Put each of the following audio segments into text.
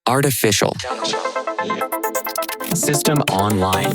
artificial, system online.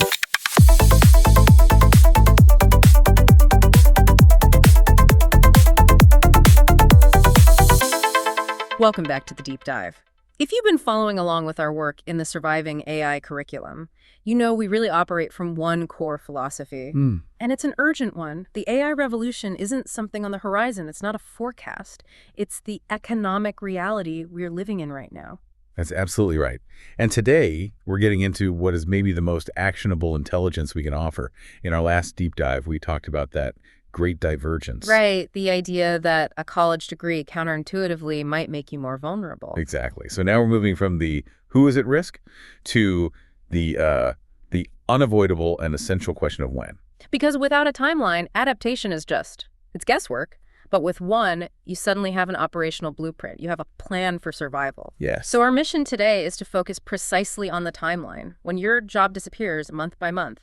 Welcome back to the Deep Dive. If you've been following along with our work in the Surviving AI curriculum, you know we really operate from one core philosophy. And it's an urgent one. The AI revolution isn't something on the horizon. It's not a forecast. It's the economic reality we're living in right now. That's absolutely right. And today, we're getting into what is maybe the most actionable intelligence we can offer. In our last deep dive, we talked about that great divergence. Right. The idea that a college degree counterintuitively might make you more vulnerable. Exactly. So now we're moving from the who is at risk to the unavoidable and essential question of when. Because without a timeline, adaptation is it's guesswork. But with one, you suddenly have an operational blueprint. You have a plan for survival. Yes. So our mission today is to focus precisely on the timeline. When your job disappears month by month,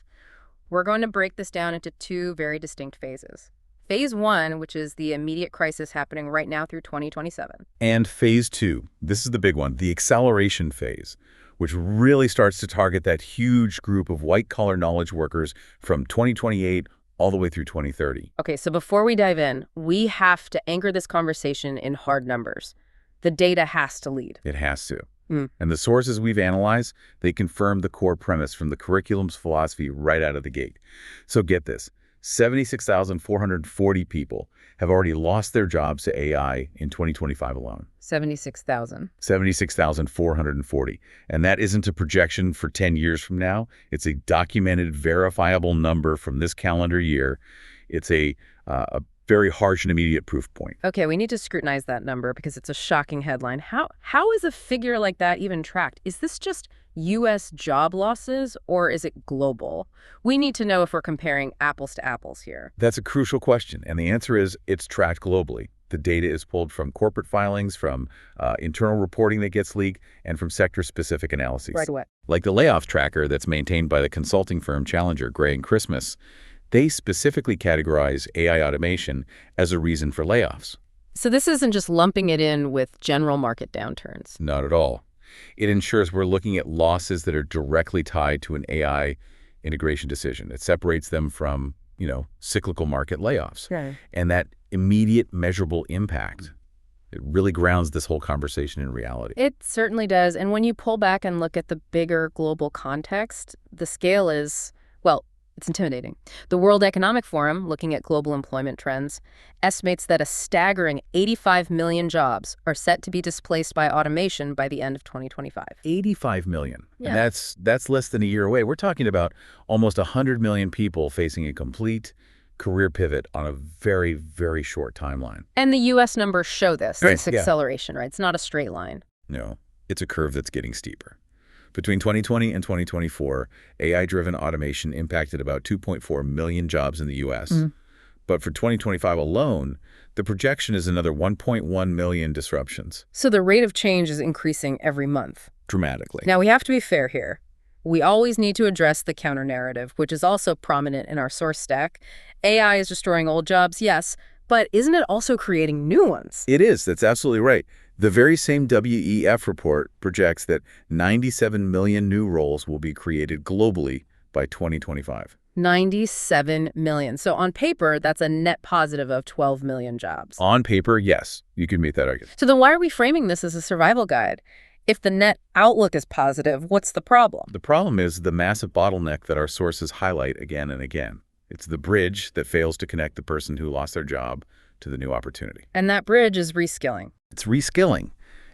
we're going to break this down into two very distinct phases. Phase 1, which is the immediate crisis happening right now through 2027. And phase 2, this is the big one, the acceleration phase, which really starts to target that huge group of white-collar knowledge workers from 2028 all the way through 2030. Okay, so before we dive in, we have to anchor this conversation in hard numbers. The data has to lead. It has to. And the sources we've analyzed, they confirm the core premise from the curriculum's philosophy right out of the gate. So get this, 76,440 people have already lost their jobs to AI in 2025 alone. 76,000. 76,440. And that isn't a projection for 10 years from now. It's a documented, verifiable number from this calendar year. It's a very harsh and immediate proof point. Okay, we need to scrutinize that number because it's a shocking headline. How is a figure like that even tracked? Is this just U.S. job losses or is it global? We need to know if we're comparing apples to apples here. That's a crucial question, and the answer is it's tracked globally. The data is pulled from corporate filings, from internal reporting that gets leaked, and from sector-specific analyses. Right away. Like the layoff tracker that's maintained by the consulting firm Challenger, Gray and Christmas. They specifically categorize AI automation as a reason for layoffs. So this isn't just lumping it in with general market downturns. Not at all. It ensures we're looking at losses that are directly tied to an AI integration decision. It separates them from, cyclical market layoffs. Right. And that immediate measurable impact, it really grounds this whole conversation in reality. It certainly does. And when you pull back and look at the bigger global context, the scale is, it's intimidating. The World Economic Forum, looking at global employment trends, estimates that a staggering 85 million jobs are set to be displaced by automation by the end of 2025. 85 million. Yeah. And that's less than a year away. We're talking about almost 100 million people facing a complete career pivot on a very, very short timeline. And the U.S. numbers show this Right, yeah. acceleration, right? It's not a straight line. No, it's a curve that's getting steeper. Between 2020 and 2024, AI-driven automation impacted about 2.4 million jobs in the U.S. But for 2025 alone, the projection is another 1.1 million disruptions. So the rate of change is increasing every month. Dramatically. Now, we have to be fair here. We always need to address the counter-narrative, which is also prominent in our source stack. AI is destroying old jobs, yes, but isn't it also creating new ones? It is. That's absolutely right. The very same WEF report projects that 97 million new roles will be created globally by 2025. 97 million. So on paper, that's a net positive of 12 million jobs. On paper, yes, you can meet that argument. So then why are we framing this as a survival guide? If the net outlook is positive, what's the problem? The problem is the massive bottleneck that our sources highlight again and again. It's the bridge that fails to connect the person who lost their job to the new opportunity. And that bridge is reskilling. It's reskilling.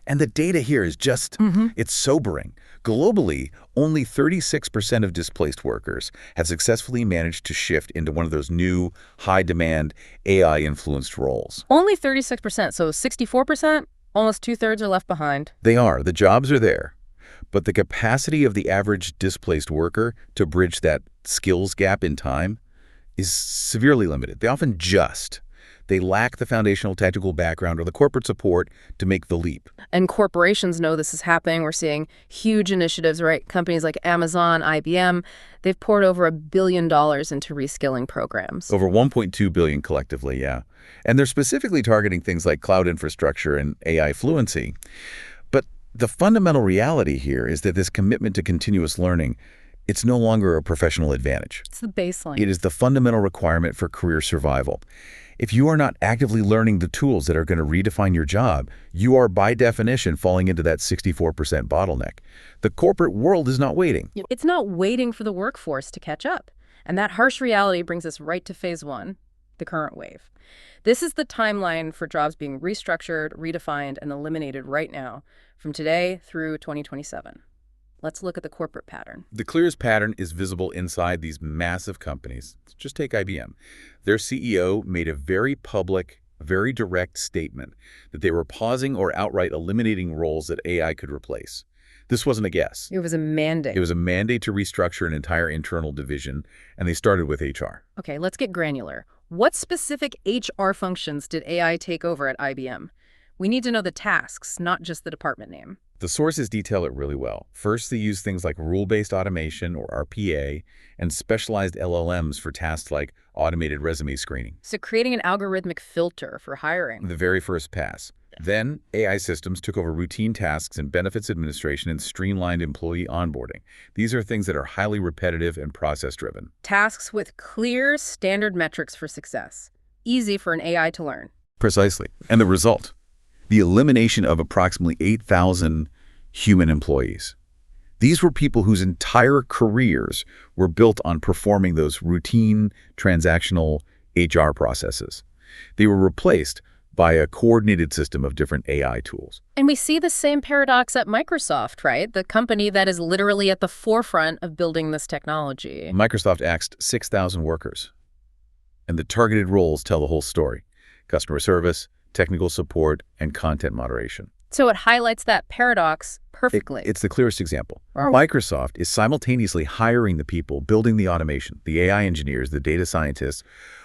And the data here is just, it's sobering. Globally, only 36% of displaced workers have successfully managed to shift into one of those new, high-demand, AI-influenced roles. Only 36%, so 64%, almost two-thirds are left behind. They are. The jobs are there. But the capacity of the average displaced worker to bridge that skills gap in time is severely limited. They lack the foundational technical background or the corporate support to make the leap. And corporations know this is happening. We're seeing huge initiatives, right? Companies like Amazon, IBM, they've poured over $1 billion into reskilling programs. Over $1.2 billion collectively, yeah. And they're specifically targeting things like cloud infrastructure and AI fluency. But The fundamental reality here is that this commitment to continuous learning, it's no longer a professional advantage. It's the baseline. It is the fundamental requirement for career survival. If you are not actively learning the tools that are going to redefine your job, you are by definition falling into that 64% bottleneck. The corporate world is not waiting. It's not waiting for the workforce to catch up. And that harsh reality brings us right to phase one, the current wave. This is the timeline for jobs being restructured, redefined, and eliminated right now, from today through 2027. Let's look at the corporate pattern. The clearest pattern is visible inside these massive companies. Just take IBM. Their CEO made a very public, very direct statement that they were pausing or outright eliminating roles that AI could replace. This wasn't a guess. It was a mandate. It was a mandate to restructure an entire internal division, and they started with HR. Okay, let's get granular. What specific HR functions did AI take over at IBM? We need to know the tasks, not just the department name. The sources detail it really well. First, they use things like rule-based automation, or RPA, and specialized LLMs for tasks like automated resume screening. So creating an algorithmic filter for hiring. The very first pass. Then, AI systems took over routine tasks in benefits administration and streamlined employee onboarding. These are things that are highly repetitive and process-driven. Tasks with clear standard metrics for success. Easy for an AI to learn. Precisely. And the result? The elimination of approximately 8,000 human employees. These were people whose entire careers were built on performing those routine, transactional HR processes. They were replaced by a coordinated system of different AI tools. And we see the same paradox at Microsoft, right? The company that is literally at the forefront of building this technology. Microsoft axed 6,000 workers. And the targeted roles tell the whole story. Customer service, technical support, and content moderation. So it highlights that paradox perfectly. It's the clearest example. Microsoft is simultaneously hiring the people building the automation, the AI engineers, the data scientists,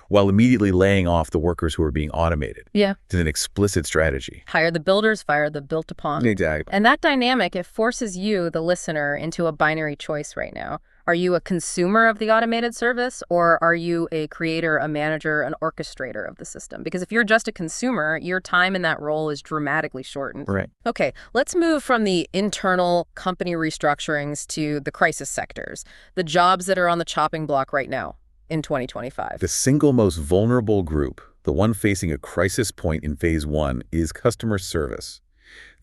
while immediately laying off the workers who are being automated. Yeah. It's an explicit strategy. Hire the builders, fire the built upon. Exactly. And that dynamic, it forces you, the listener, into a binary choice right now. Are you a consumer of the automated service, or are you a creator, a manager, an orchestrator of the system? Because if you're just a consumer, your time in that role is dramatically shortened. Right. Okay, let's move from the internal company restructurings to the crisis sectors, the jobs that are on the chopping block right now in 2025. The single most vulnerable group, the one facing a crisis point in phase one, is customer service.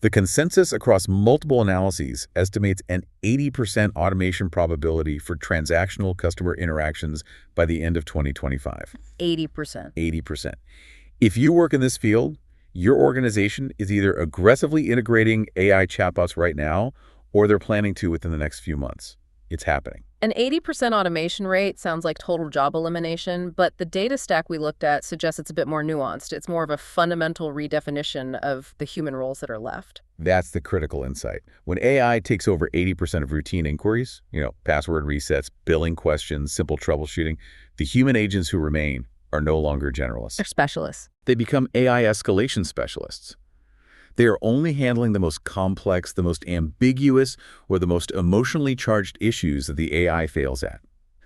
The consensus across multiple analyses estimates an 80% automation probability for transactional customer interactions by the end of 2025. 80%. 80%. If you work in this field, your organization is either aggressively integrating AI chatbots right now, or they're planning to within the next few months. It's happening. An 80% automation rate sounds like total job elimination, but the data stack we looked at suggests it's a bit more nuanced. It's more of a fundamental redefinition of the human roles that are left. That's the critical insight. When AI takes over 80% of routine inquiries, password resets, billing questions, simple troubleshooting, the human agents who remain are no longer generalists. They're specialists. They become AI escalation specialists. They are only handling the most complex, the most ambiguous, or the most emotionally charged issues that the AI fails at.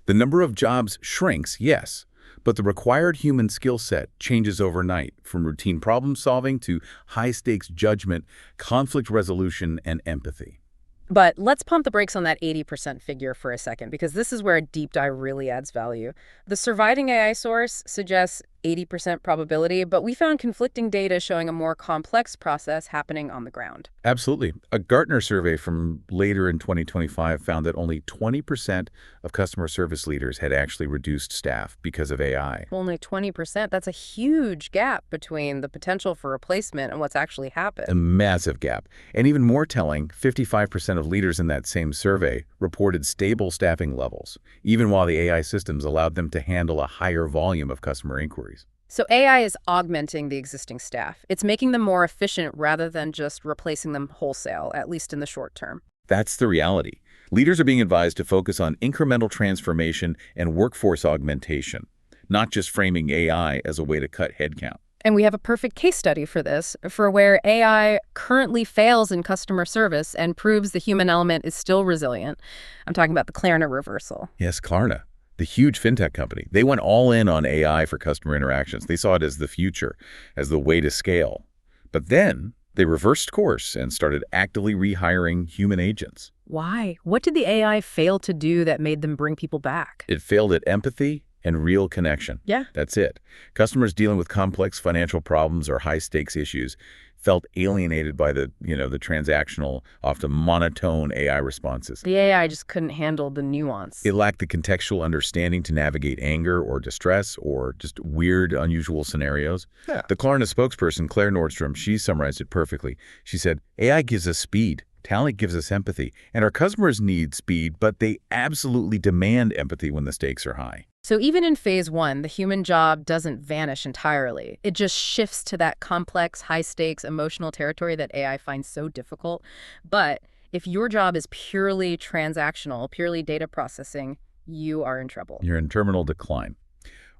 The number of jobs shrinks, yes, but the required human skill set changes overnight, from routine problem solving to high-stakes judgment, conflict resolution, and empathy. But let's pump the brakes on that 80% figure for a second, because this is where a deep dive really adds value. The surviving AI source suggests 80% probability, but we found conflicting data showing a more complex process happening on the ground. Absolutely. A Gartner survey from later in 2025 found that only 20% of customer service leaders had actually reduced staff because of AI. Only 20%. That's a huge gap between the potential for replacement and what's actually happened. A massive gap. And even more telling, 55% of leaders in that same survey reported stable staffing levels, even while the AI systems allowed them to handle a higher volume of customer inquiries. So AI is augmenting the existing staff. It's making them more efficient rather than just replacing them wholesale, at least in the short term. That's the reality. Leaders are being advised to focus on incremental transformation and workforce augmentation, not just framing AI as a way to cut headcount. And we have a perfect case study for this, for where AI currently fails in customer service and proves the human element is still resilient. I'm talking about the Klarna reversal. Yes, Klarna. The huge fintech company. They went all in on AI for customer interactions. They saw it as the future, as the way to scale. But then, They reversed course and started actively rehiring human agents. Why? What did the AI fail to do that made them bring people back? It failed at empathy and real connection. Yeah. That's it. Customers dealing with complex financial problems or high-stakes issues felt alienated by the transactional, often monotone AI responses. The AI just couldn't handle the nuance. It lacked the contextual understanding to navigate anger or distress or just weird, unusual scenarios. Yeah. The Klarna spokesperson, Claire Nordstrom, she summarized it perfectly. She said, AI gives us speed. Talent gives us empathy. And our customers need speed, but they absolutely demand empathy when the stakes are high. So even in phase one, the human job doesn't vanish entirely. It just shifts to that complex, high-stakes, emotional territory that AI finds so difficult. But if your job is purely transactional, purely data processing, you are in trouble. You're in terminal decline.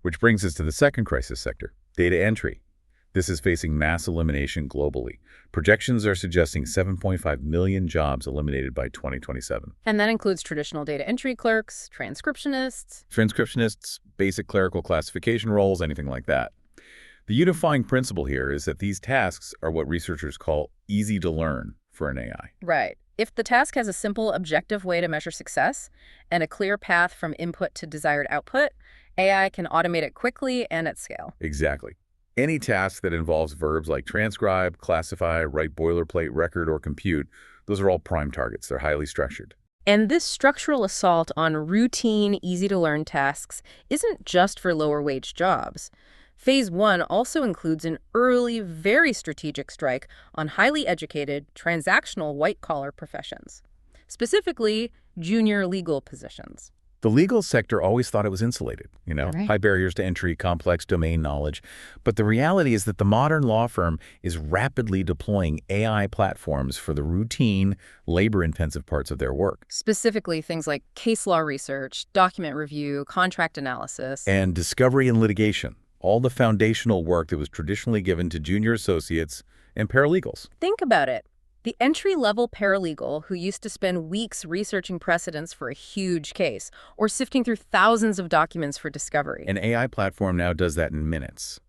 Which brings us to the second crisis sector, data entry. This is facing mass elimination globally. Projections are suggesting 7.5 million jobs eliminated by 2027. And that includes traditional data entry clerks, Transcriptionists, basic clerical classification roles, anything like that. The unifying principle here is that these tasks are what researchers call easy to learn for an AI. Right. If the task has a simple, objective way to measure success and a clear path from input to desired output, AI can automate it quickly and at scale. Exactly. Any task that involves verbs like transcribe, classify, write boilerplate, record, or compute, those are all prime targets. They're highly structured. And this structural assault on routine, easy-to-learn tasks isn't just for lower-wage jobs. Phase one also includes an early, very strategic strike on highly educated, transactional white-collar professions, specifically junior legal positions. The legal sector always thought it was insulated, Right. high barriers to entry, complex domain knowledge. But the reality is that the modern law firm is rapidly deploying AI platforms for the routine, labor-intensive parts of their work. Specifically, things like case law research, document review, contract analysis. And discovery and litigation, all the foundational work that was traditionally given to junior associates and paralegals. Think about it. The entry-level paralegal who used to spend weeks researching precedents for a huge case or sifting through thousands of documents for discovery. An AI platform now does that in minutes.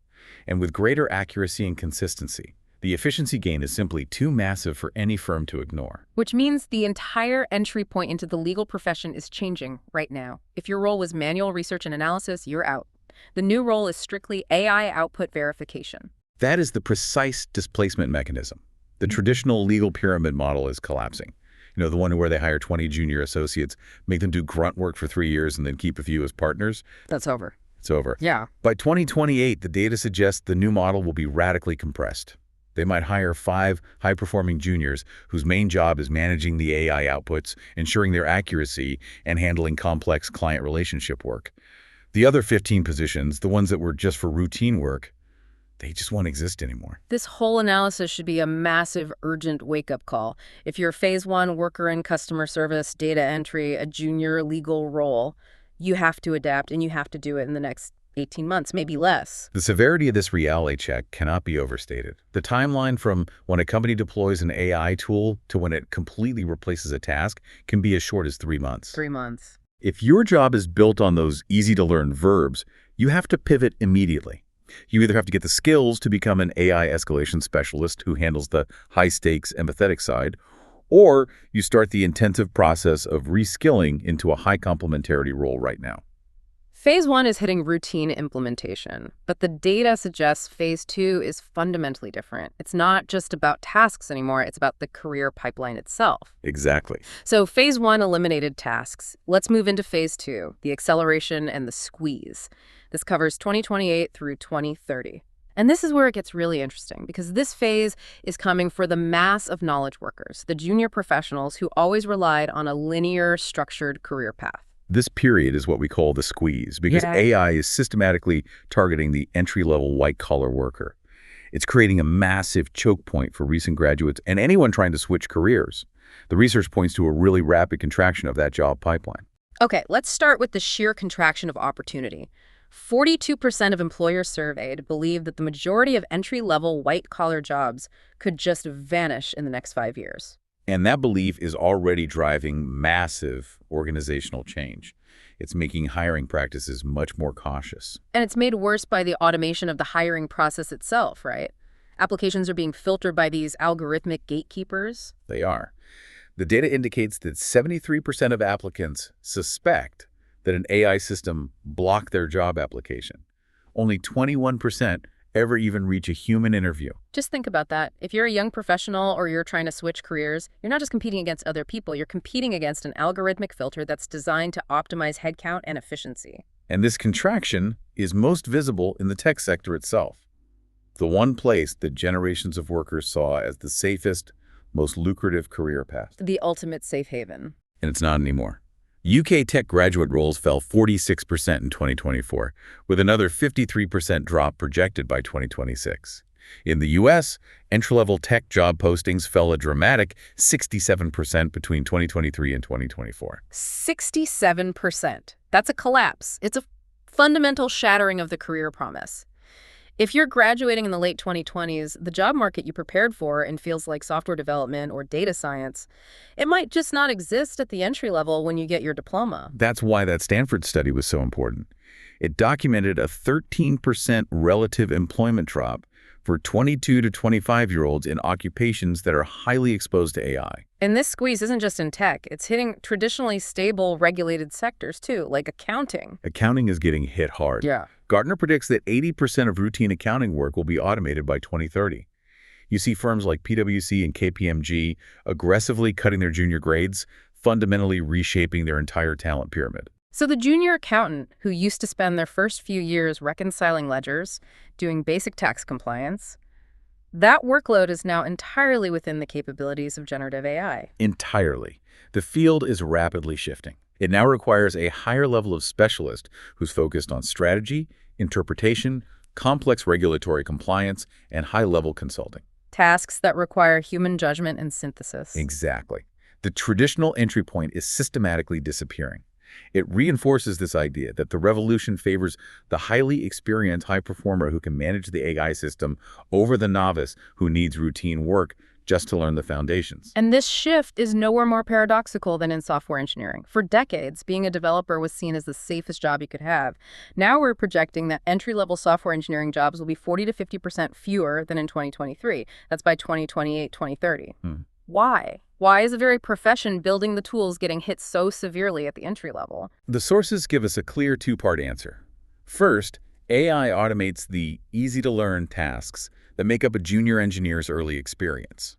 And with greater accuracy and consistency, the efficiency gain is simply too massive for any firm to ignore. Which means the entire entry point into the legal profession is changing right now. If your role was manual research and analysis, you're out. The new role is strictly AI output verification. That is the precise displacement mechanism. The traditional legal pyramid model is collapsing. The one where they hire 20 junior associates, make them do grunt work for 3 years, and then keep a few as partners. That's over. It's over. Yeah. By 2028, the data suggests the new model will be radically compressed. They might hire 5 high-performing juniors whose main job is managing the AI outputs, ensuring their accuracy, and handling complex client relationship work. The other 15 positions, the ones that were just for routine work, they just won't exist anymore. This whole analysis should be a massive, urgent wake-up call. If you're a phase one worker in customer service, data entry, a junior legal role, you have to adapt, and you have to do it in the next 18 months, maybe less. The severity of this reality check cannot be overstated. The timeline from when a company deploys an AI tool to when it completely replaces a task can be as short as 3 months. 3 months. If your job is built on those easy-to-learn verbs, you have to pivot immediately. You either have to get the skills to become an AI escalation specialist who handles the high-stakes, empathetic side, or you start the intensive process of reskilling into a high complementarity role right now. Phase one is hitting routine implementation, but the data suggests phase two is fundamentally different. It's not just about tasks anymore, it's about the career pipeline itself. Exactly. So phase one eliminated tasks. Let's move into phase two, the acceleration and the squeeze. This covers 2028 through 2030. And this is where it gets really interesting, because this phase is coming for the mass of knowledge workers, the junior professionals who always relied on a linear, structured career path. This period is what we call the squeeze, because AI is systematically targeting the entry-level white-collar worker. It's creating a massive choke point for recent graduates and anyone trying to switch careers. The research points to a really rapid contraction of that job pipeline. Okay, let's start with the sheer contraction of opportunity. 42% of employers surveyed believe that the majority of entry-level white-collar jobs could just vanish in the next 5 years. And that belief is already driving massive organizational change. It's making hiring practices much more cautious. And it's made worse by the automation of the hiring process itself, right? Applications are being filtered by these algorithmic gatekeepers. They are. The data indicates that 73% of applicants suspect that an AI system blocked their job application. Only 21% ever even reach a human interview. Just think about that. If you're a young professional or you're trying to switch careers, you're not just competing against other people, you're competing against an algorithmic filter that's designed to optimize headcount and efficiency. And this contraction is most visible in the tech sector itself, the one place that generations of workers saw as the safest, most lucrative career path. The ultimate safe haven. And it's not anymore. UK tech graduate roles fell 46% in 2024, with another 53% drop projected by 2026. In the US, entry-level tech job postings fell a dramatic 67% between 2023 and 2024. 67%. That's a collapse. It's a fundamental shattering of the career promise. If you're graduating in the late 2020s, the job market you prepared for in fields like software development or data science, it might just not exist at the entry level when you get your diploma. That's why that Stanford study was so important. It documented a 13% relative employment drop for 22 to 25-year-olds in occupations that are highly exposed to AI. And this squeeze isn't just in tech. It's hitting traditionally stable, regulated sectors, too, like accounting. Accounting is getting hit hard. Yeah. Gartner predicts that 80% of routine accounting work will be automated by 2030. You see firms like PwC and KPMG aggressively cutting their junior grades, fundamentally reshaping their entire talent pyramid. So the junior accountant who used to spend their first few years reconciling ledgers, doing basic tax compliance, that workload is now entirely within the capabilities of generative AI. Entirely. The field is rapidly shifting. It now requires a higher level of specialist who's focused on strategy, interpretation, complex regulatory compliance, and high-level consulting. Tasks that require human judgment and synthesis. Exactly. The traditional entry point is systematically disappearing. It reinforces this idea that the revolution favors the highly experienced high performer who can manage the AI system over the novice who needs routine work just to learn the foundations. And this shift is nowhere more paradoxical than in software engineering. For decades, being a developer was seen as the safest job you could have. Now we're projecting that entry-level software engineering jobs will be 40 to 50% fewer than in 2023. That's by 2028, 2030. Why? Why is the very profession building the tools getting hit so severely at the entry level? The sources give us a clear two-part answer. First, AI automates the easy-to-learn tasks that make up a junior engineer's early experience.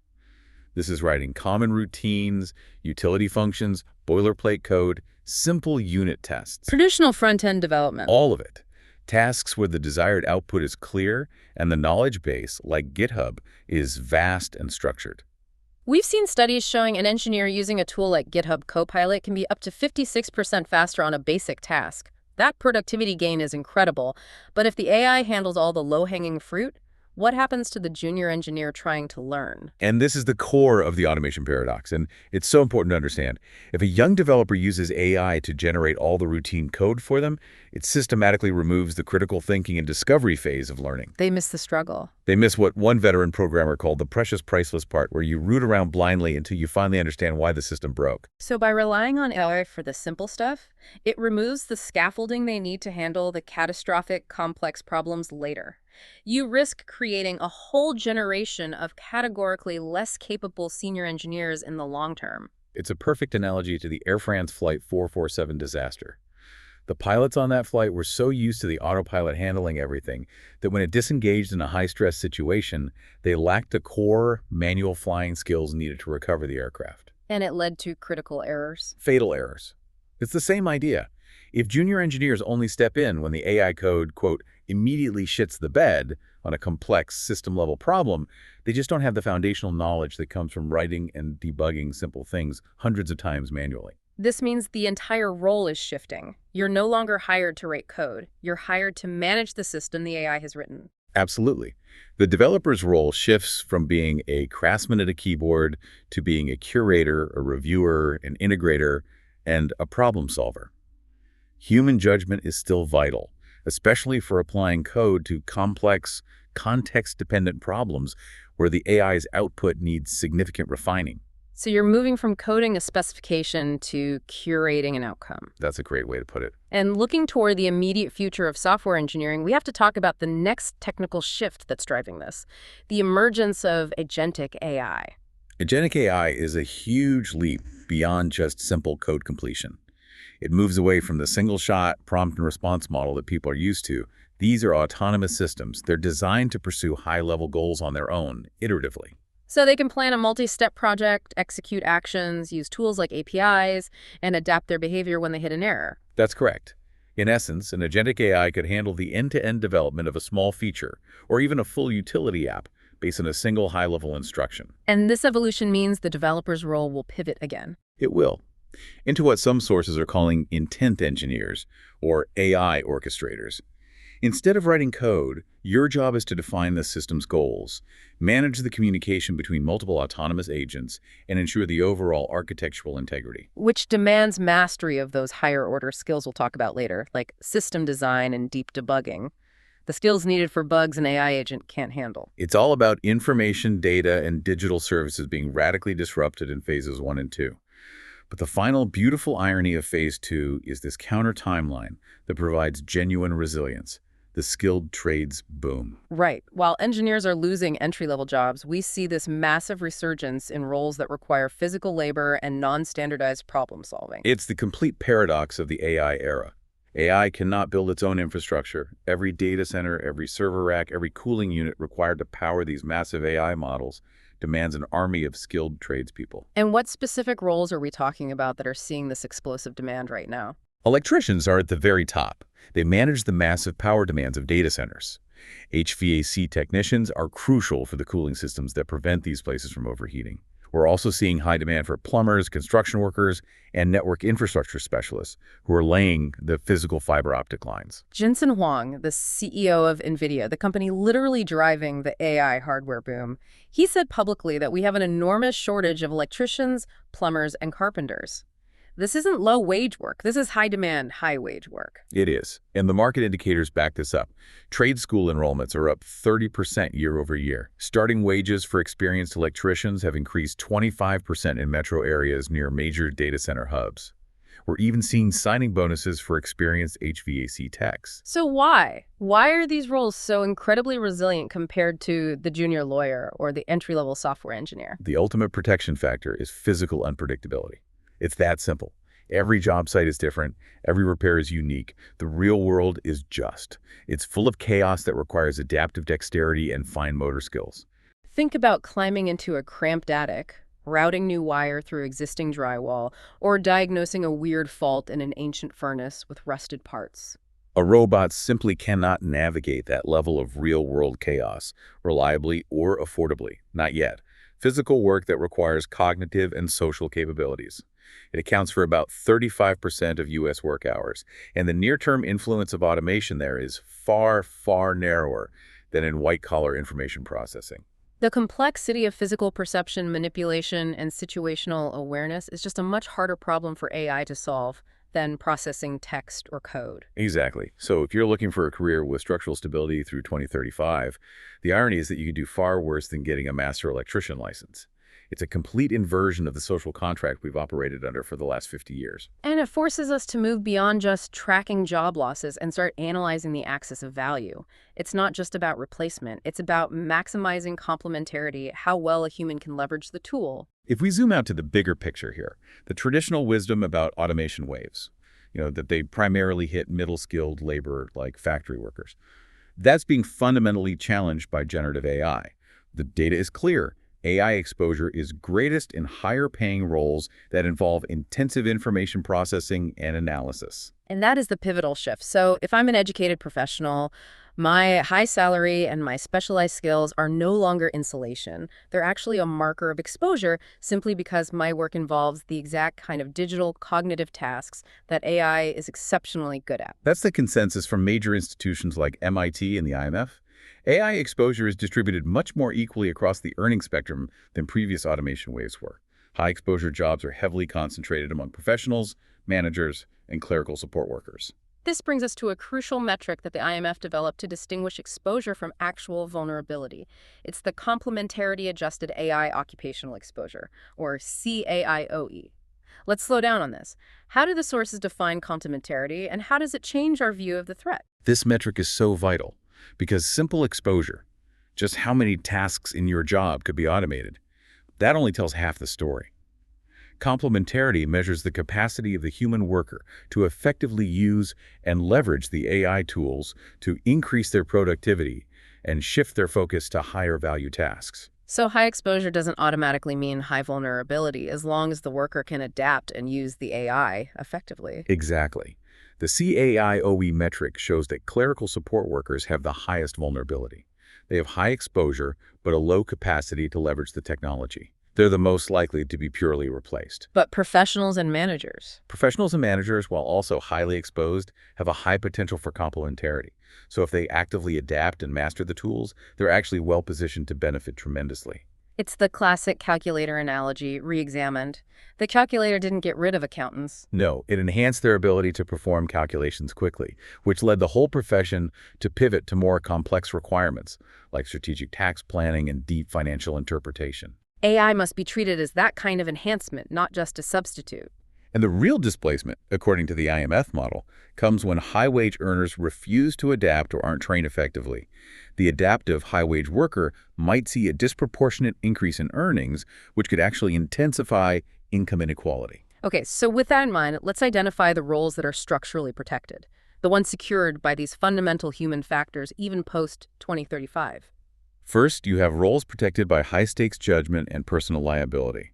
This is writing common routines, utility functions, boilerplate code, simple unit tests. Traditional front-end development. All of it. Tasks where the desired output is clear and the knowledge base, like GitHub, is vast and structured. We've seen studies showing an engineer using a tool like GitHub Copilot can be up to 56% faster on a basic task. That productivity gain is incredible, but if the AI handles all the low-hanging fruit, what happens to the junior engineer trying to learn? And this is the core of the automation paradox, and it's so important to understand. If a young developer uses AI to generate all the routine code for them, it systematically removes the critical thinking and discovery phase of learning. They miss the struggle. They miss what one veteran programmer called the precious priceless part, where you root around blindly until you finally understand why the system broke. So by relying on AI for the simple stuff, it removes the scaffolding they need to handle the catastrophic, complex problems later. You risk creating a whole generation of categorically less capable senior engineers in the long term. It's a perfect analogy to the Air France Flight 447 disaster. The pilots on that flight were so used to the autopilot handling everything that when it disengaged in a high-stress situation, they lacked the core manual flying skills needed to recover the aircraft. And it led to critical errors. Fatal errors. It's the same idea. If junior engineers only step in when the AI code, quote, immediately shits the bed on a complex system-level problem, they just don't have the foundational knowledge that comes from writing and debugging simple things hundreds of times manually. This means the entire role is shifting. You're no longer hired to write code. You're hired to manage the system the AI has written. Absolutely. The developer's role shifts from being a craftsman at a keyboard to being a curator, a reviewer, an integrator, and a problem solver. Human judgment is still vital, especially for applying code to complex, context-dependent problems where the AI's output needs significant refining. So you're moving from coding a specification to curating an outcome. That's a great way to put it. And looking toward the immediate future of software engineering, we have to talk about the next technical shift that's driving this, the emergence of agentic AI. Agentic AI is a huge leap beyond just simple code completion. It moves away from the single-shot prompt and response model that people are used to. These are autonomous systems. They're designed to pursue high-level goals on their own, iteratively. So they can plan a multi-step project, execute actions, use tools like APIs, and adapt their behavior when they hit an error. That's correct. In essence, an agentic AI could handle the end-to-end development of a small feature, or even a full utility app, based on a single high-level instruction. And this evolution means the developer's role will pivot again. It will. Into what some sources are calling intent engineers, or AI orchestrators. Instead of writing code, your job is to define the system's goals, manage the communication between multiple autonomous agents, and ensure the overall architectural integrity. Which demands mastery of those higher-order skills we'll talk about later, like system design and deep debugging. The skills needed for bugs an AI agent can't handle. It's all about information, data, and digital services being radically disrupted in phases 1 and 2. But the final beautiful irony of phase 2 is this counter timeline that provides genuine resilience. The skilled trades boom. Right. While engineers are losing entry-level jobs, we see this massive resurgence in roles that require physical labor and non-standardized problem solving. It's the complete paradox of the AI era. AI cannot build its own infrastructure. Every data center, every server rack, every cooling unit required to power these massive AI models demands an army of skilled tradespeople. And what specific roles are we talking about that are seeing this explosive demand right now? Electricians are at the very top. They manage the massive power demands of data centers. HVAC technicians are crucial for the cooling systems that prevent these places from overheating. We're also seeing high demand for plumbers, construction workers, and network infrastructure specialists who are laying the physical fiber optic lines. Jensen Huang, the CEO of NVIDIA, the company literally driving the AI hardware boom, he said publicly that we have an enormous shortage of electricians, plumbers, and carpenters. This isn't low-wage work. This is high-demand, high-wage work. It is, and the market indicators back this up. Trade school enrollments are up 30% year over year. Starting wages for experienced electricians have increased 25% in metro areas near major data center hubs. We're even seeing signing bonuses for experienced HVAC techs. So why? Why are these roles so incredibly resilient compared to the junior lawyer or the entry-level software engineer? The ultimate protection factor is physical unpredictability. It's that simple. Every job site is different. Every repair is unique. The real world is just. It's full of chaos that requires adaptive dexterity and fine motor skills. Think about climbing into a cramped attic, routing new wire through existing drywall, or diagnosing a weird fault in an ancient furnace with rusted parts. A robot simply cannot navigate that level of real-world chaos reliably or affordably. Not yet. Physical work that requires cognitive and social capabilities. It accounts for about 35% of U.S. work hours, and the near-term influence of automation there is far, far narrower than in white-collar information processing. The complexity of physical perception, manipulation, and situational awareness is just a much harder problem for AI to solve than processing text or code. Exactly. So if you're looking for a career with structural stability through 2035, the irony is that you could do far worse than getting a master electrician license. It's a complete inversion of the social contract we've operated under for the last 50 years. And it forces us to move beyond just tracking job losses and start analyzing the axis of value. It's not just about replacement. It's about maximizing complementarity, how well a human can leverage the tool. If we zoom out to the bigger picture here, the traditional wisdom about automation waves, that they primarily hit middle-skilled labor like factory workers, that's being fundamentally challenged by generative AI. The data is clear. AI exposure is greatest in higher-paying roles that involve intensive information processing and analysis. And that is the pivotal shift. So if I'm an educated professional, my high salary and my specialized skills are no longer insulation. They're actually a marker of exposure simply because my work involves the exact kind of digital cognitive tasks that AI is exceptionally good at. That's the consensus from major institutions like MIT and the IMF. AI exposure is distributed much more equally across the earning spectrum than previous automation waves were. High-exposure jobs are heavily concentrated among professionals, managers, and clerical support workers. This brings us to a crucial metric that the IMF developed to distinguish exposure from actual vulnerability. It's the Complementarity Adjusted AI Occupational Exposure, or CAIOE. Let's slow down on this. How do the sources define complementarity, and how does it change our view of the threat? This metric is so vital because simple exposure, just how many tasks in your job could be automated, that only tells half the story. Complementarity measures the capacity of the human worker to effectively use and leverage the AI tools to increase their productivity and shift their focus to higher value tasks. So high exposure doesn't automatically mean high vulnerability, as long as the worker can adapt and use the AI effectively. Exactly. The CAIOE metric shows that clerical support workers have the highest vulnerability. They have high exposure, but a low capacity to leverage the technology. They're the most likely to be purely replaced. But professionals and managers? Professionals and managers, while also highly exposed, have a high potential for complementarity. So if they actively adapt and master the tools, they're actually well-positioned to benefit tremendously. It's the classic calculator analogy re-examined. The calculator didn't get rid of accountants. No, it enhanced their ability to perform calculations quickly, which led the whole profession to pivot to more complex requirements, like strategic tax planning and deep financial interpretation. AI must be treated as that kind of enhancement, not just a substitute. And the real displacement, according to the IMF model, comes when high-wage earners refuse to adapt or aren't trained effectively. The adaptive high-wage worker might see a disproportionate increase in earnings, which could actually intensify income inequality. Okay, so with that in mind, let's identify the roles that are structurally protected, the ones secured by these fundamental human factors even post-2035. First, you have roles protected by high-stakes judgment and personal liability.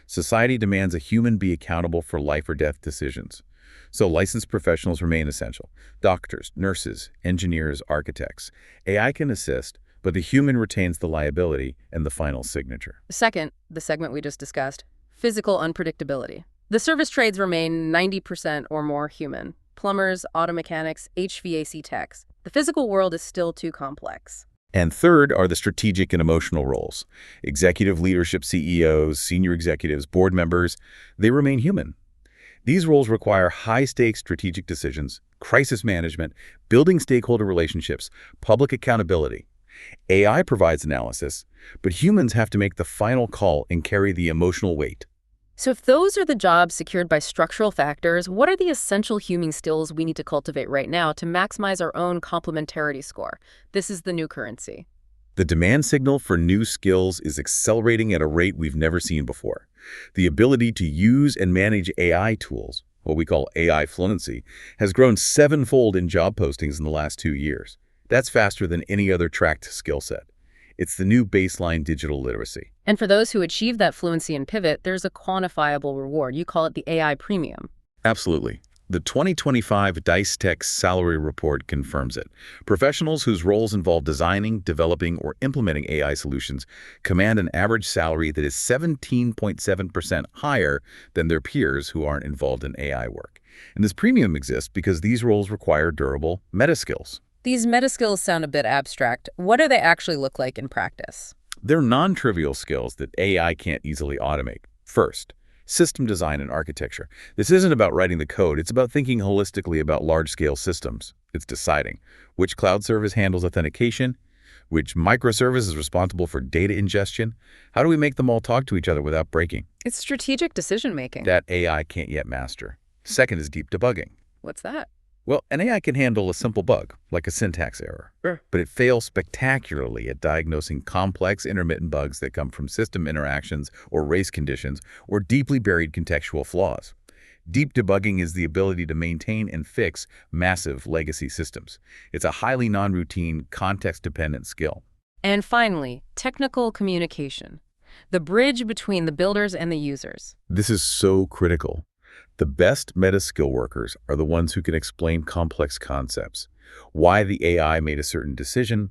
Society demands a human be accountable for life or death decisions. So licensed professionals remain essential. Doctors, nurses, engineers, architects. AI can assist, but the human retains the liability and the final signature. Second, the segment we just discussed, physical unpredictability. The service trades remain 90% or more human. Plumbers, auto mechanics, HVAC techs. The physical world is still too complex. And third are the strategic and emotional roles. Executive leadership CEOs, senior executives, board members, they remain human. These roles require high-stakes strategic decisions, crisis management, building stakeholder relationships, public accountability. AI provides analysis, but humans have to make the final call and carry the emotional weight. So if those are the jobs secured by structural factors, what are the essential human skills we need to cultivate right now to maximize our own complementarity score? This is the new currency. The demand signal for new skills is accelerating at a rate we've never seen before. The ability to use and manage AI tools, what we call AI fluency, has grown 7-fold in job postings in the last 2 years. That's faster than any other tracked skill set. It's the new baseline digital literacy. And for those who achieve that fluency and pivot, there's a quantifiable reward. You call it the AI premium. Absolutely. The 2025 Dice Tech Salary Report confirms it. Professionals whose roles involve designing, developing, or implementing AI solutions command an average salary that is 17.7% higher than their peers who aren't involved in AI work. And this premium exists because these roles require durable meta skills. These meta skills sound a bit abstract. What do they actually look like in practice? They're non-trivial skills that AI can't easily automate. First, system design and architecture. This isn't about writing the code. It's about thinking holistically about large-scale systems. It's deciding which cloud service handles authentication, which microservice is responsible for data ingestion. How do we make them all talk to each other without breaking? It's strategic decision-making. That AI can't yet master. Second is deep debugging. What's that? Well, an AI can handle a simple bug, like a syntax error, but it fails spectacularly at diagnosing complex intermittent bugs that come from system interactions or race conditions or deeply buried contextual flaws. Deep debugging is the ability to maintain and fix massive legacy systems. It's a highly non-routine, context-dependent skill. And finally, technical communication, the bridge between the builders and the users. This is so critical. The best meta-skill workers are the ones who can explain complex concepts, why the AI made a certain decision,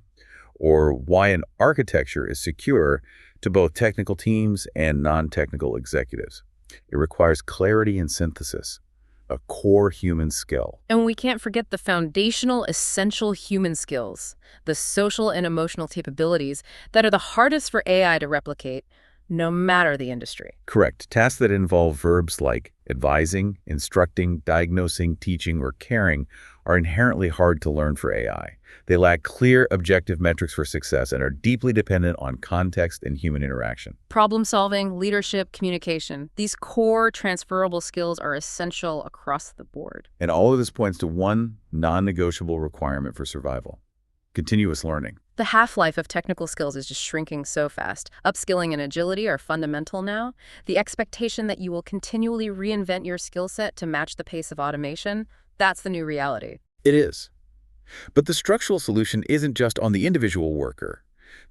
or why an architecture is secure to both technical teams and non-technical executives. It requires clarity and synthesis, a core human skill. And we can't forget the foundational, essential human skills, the social and emotional capabilities that are the hardest for AI to replicate. no matter the industry. Correct. Tasks that involve verbs like advising, instructing, diagnosing, teaching, or caring are inherently hard to learn for AI. They lack clear, objective metrics for success and are deeply dependent on context and human interaction. Problem solving, leadership, communication. These core transferable skills are essential across the board. And all of this points to one non-negotiable requirement for survival: continuous learning. The half-life of technical skills is just shrinking so fast. Upskilling and agility are fundamental now. The expectation that you will continually reinvent your skill set to match the pace of automation, that's the new reality. It is. But the structural solution isn't just on the individual worker.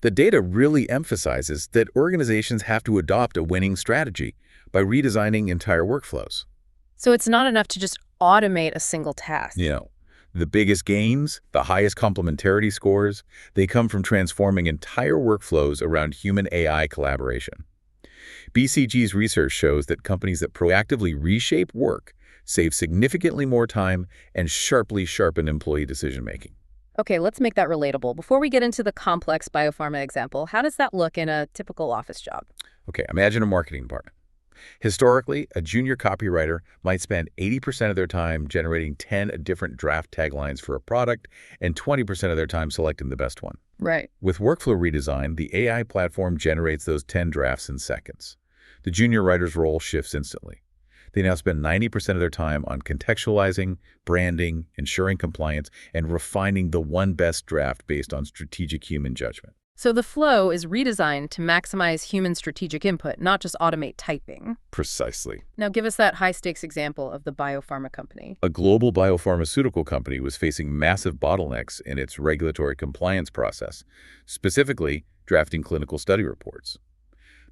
The data really emphasizes that organizations have to adopt a winning strategy by redesigning entire workflows. So it's not enough to just automate a single task. The biggest gains, the highest complementarity scores, they come from transforming entire workflows around human-AI collaboration. BCG's research shows that companies that proactively reshape work save significantly more time and sharply sharpen employee decision-making. Okay, let's make that relatable. Before we get into the complex biopharma example, how does that look in a typical office job? Okay, imagine a marketing department. Historically, a junior copywriter might spend 80% of their time generating 10 different draft taglines for a product and 20% of their time selecting the best one. Right. With workflow redesign, the AI platform generates those 10 drafts in seconds. The junior writer's role shifts instantly. They now spend 90% of their time on contextualizing, branding, ensuring compliance, and refining the one best draft based on strategic human judgment. So the flow is redesigned to maximize human strategic input, not just automate typing. Precisely. Now give us that high-stakes example of the biopharma company. A global biopharmaceutical company was facing massive bottlenecks in its regulatory compliance process, specifically drafting clinical study reports.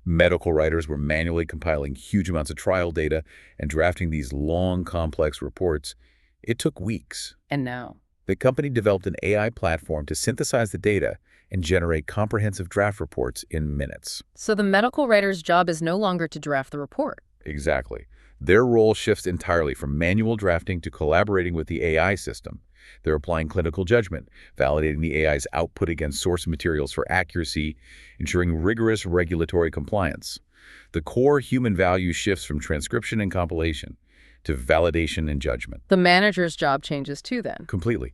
Medical writers were manually compiling huge amounts of trial data and drafting these long, complex reports. It took weeks. And now? The company developed an AI platform to synthesize the data and generate comprehensive draft reports in minutes. So the medical writer's job is no longer to draft the report. Exactly. Their role shifts entirely from manual drafting to collaborating with the AI system. They're applying clinical judgment, validating the AI's output against source materials for accuracy, ensuring rigorous regulatory compliance. The core human value shifts from transcription and compilation to validation and judgment. The manager's job changes too then. Completely.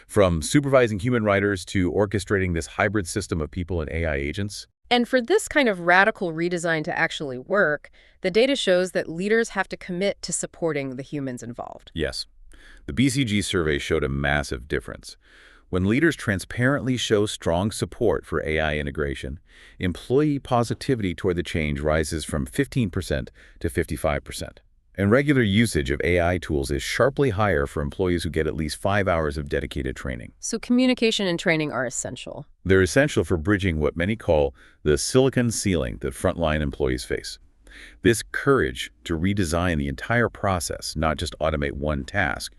From supervising human writers to orchestrating this hybrid system of people and AI agents. And for this kind of radical redesign to actually work, the data shows that leaders have to commit to supporting the humans involved. Yes. The BCG survey showed a massive difference. When leaders transparently show strong support for AI integration, employee positivity toward the change rises from 15% to 55%. And regular usage of AI tools is sharply higher for employees who get at least 5 hours of dedicated training. So communication and training are essential. They're essential for bridging what many call the silicon ceiling that frontline employees face. This courage to redesign the entire process, not just automate one task,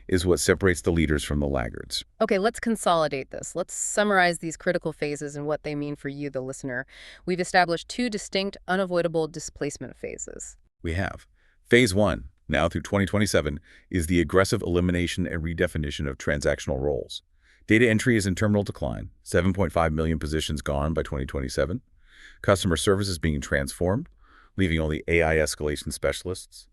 is what separates the leaders from the laggards. Okay, let's consolidate this. Let's summarize these critical phases and what they mean for you, the listener. We've established two distinct, unavoidable displacement phases. We have. Phase 1, now through 2027, is the aggressive elimination and redefinition of transactional roles. Data entry is in terminal decline, 7.5 million positions gone by 2027. Customer service is being transformed, leaving only AI escalation specialists.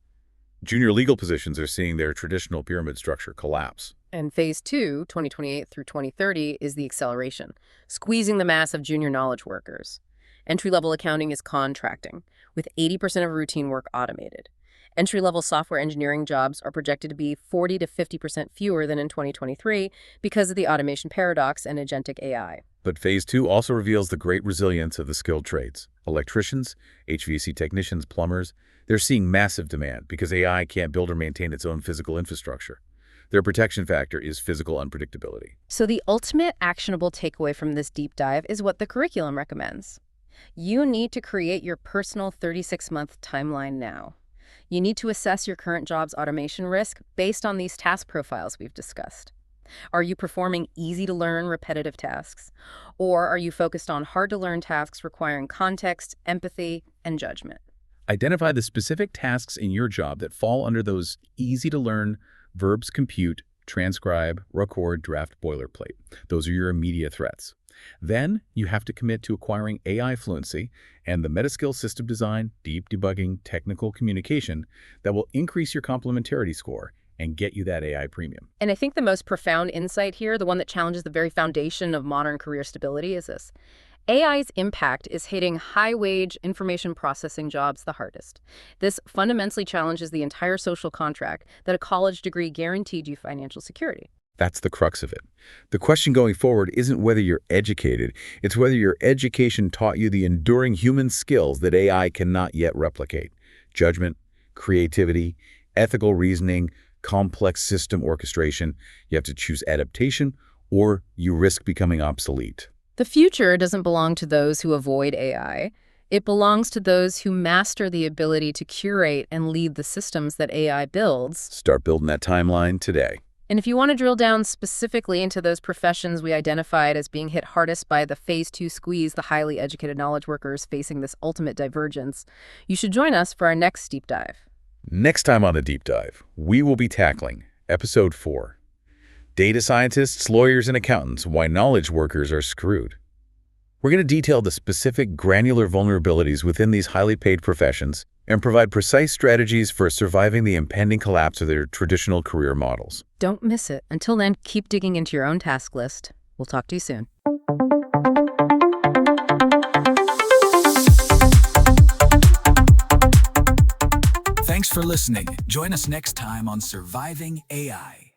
Junior legal positions are seeing their traditional pyramid structure collapse. And phase 2, 2028 through 2030, is the acceleration, squeezing the mass of junior knowledge workers. Entry-level accounting is contracting, with 80% of routine work automated. Entry-level software engineering jobs are projected to be 40 to 50% fewer than in 2023 because of the automation paradox and agentic AI. But phase 2 also reveals the great resilience of the skilled trades. Electricians, HVAC technicians, plumbers, they're seeing massive demand because AI can't build or maintain its own physical infrastructure. Their protection factor is physical unpredictability. So the ultimate actionable takeaway from this deep dive is what the curriculum recommends. You need to create your personal 36-month timeline now. You need to assess your current job's automation risk based on these task profiles we've discussed. Are you performing easy-to-learn, repetitive tasks? Or are you focused on hard-to-learn tasks requiring context, empathy, and judgment? Identify the specific tasks in your job that fall under those easy-to-learn verbs compute, transcribe, record, draft, boilerplate. Those are your immediate threats. Then you have to commit to acquiring AI fluency and the meta-skill system design, deep debugging, technical communication that will increase your complementarity score and get you that AI premium. And I think the most profound insight here, the one that challenges the very foundation of modern career stability, is this. AI's impact is hitting high-wage information processing jobs the hardest. This fundamentally challenges the entire social contract that a college degree guaranteed you financial security. That's the crux of it. The question going forward isn't whether you're educated, it's whether your education taught you the enduring human skills that AI cannot yet replicate. Judgment, creativity, ethical reasoning, complex system orchestration. You have to choose adaptation or you risk becoming obsolete. The future doesn't belong to those who avoid AI. It belongs to those who master the ability to curate and lead the systems that AI builds. Start building that timeline today. And if you want to drill down specifically into those professions we identified as being hit hardest by the Phase 2 squeeze, the highly educated knowledge workers facing this ultimate divergence, you should join us for our next deep dive. Next time on the Deep Dive, we will be tackling Episode 4. Data scientists, lawyers, and accountants, why knowledge workers are screwed. We're going to detail the specific granular vulnerabilities within these highly paid professions and provide precise strategies for surviving the impending collapse of their traditional career models. Don't miss it. Until then, keep digging into your own task list. We'll talk to you soon. Thanks for listening. Join us next time on Surviving AI.